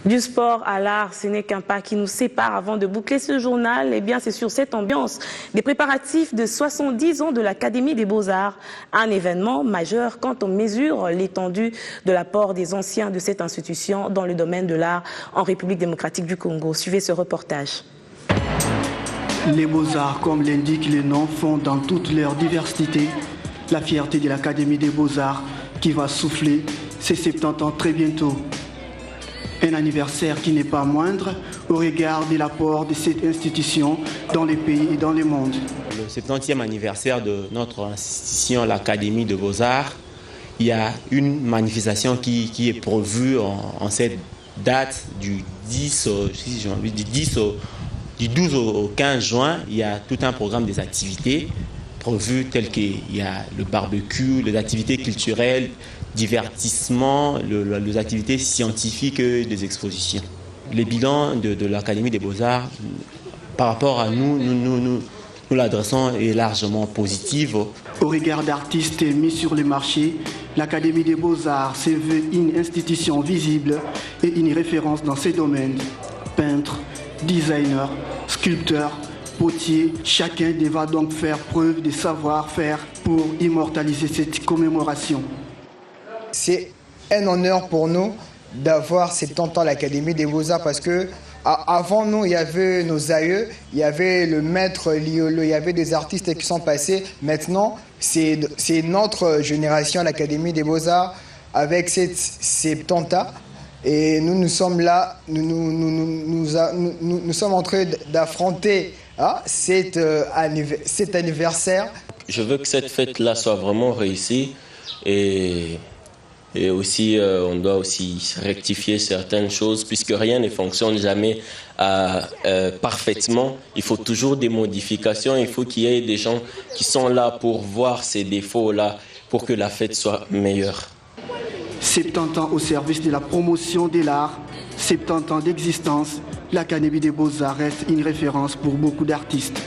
Du sport à l'art, ce n'est qu'un pas qui nous sépare. Avant de boucler ce journal, eh bien, c'est sur cette ambiance des préparatifs de 70 ans de l'Académie des Beaux-Arts. Un événement majeur quand on mesure l'étendue de l'apport des anciens de cette institution dans le domaine de l'art en République démocratique du Congo. Suivez ce reportage. Les Beaux-Arts, comme l'indique le nom, font dans toute leur diversité la fierté de l'Académie des Beaux-Arts qui va souffler ses 70 ans très bientôt. Un anniversaire qui n'est pas moindre au regard de l'apport de cette institution dans les pays et dans le monde. Le 70e anniversaire de notre institution, l'Académie de Beaux-Arts, il y a une manifestation qui est prévue en cette date du 12 au 15 juin. Il y a tout un programme des activités prévues telles qu'il y a le barbecue, les activités culturelles, divertissement, les activités scientifiques et des expositions. Le bilan de l'Académie des Beaux-Arts, par rapport à nous l'adressons est largement positif. Au regard d'artistes mis sur le marché, l'Académie des Beaux-Arts se veut une institution visible et une référence dans ces domaines. Peintres, designers, sculpteurs, potiers, chacun devra donc faire preuve de savoir-faire pour immortaliser cette commémoration. C'est un honneur pour nous d'avoir 70 ans à l'Académie des Beaux-Arts parce que avant nous, il y avait nos aïeux, il y avait le maître Liolo, il y avait des artistes qui sont passés. Maintenant, c'est notre génération, l'Académie des Beaux-Arts, avec cette 70 ans. Et nous sommes là, nous sommes en train d'affronter cet anniversaire. Je veux que cette fête-là soit vraiment réussie et aussi, on doit aussi rectifier certaines choses puisque rien ne fonctionne jamais parfaitement. Il faut toujours des modifications. Il faut qu'il y ait des gens qui sont là pour voir ces défauts-là pour que la fête soit meilleure. 70 ans au service de la promotion de l'art, 70 ans d'existence, l'Académie des Beaux-Arts reste une référence pour beaucoup d'artistes.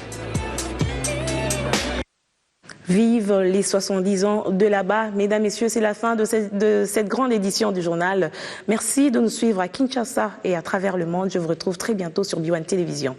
Vive les 70 ans de là-bas. Mesdames, Messieurs, c'est la fin de cette grande édition du journal. Merci de nous suivre à Kinshasa et à travers le monde. Je vous retrouve très bientôt sur B1 Télévision.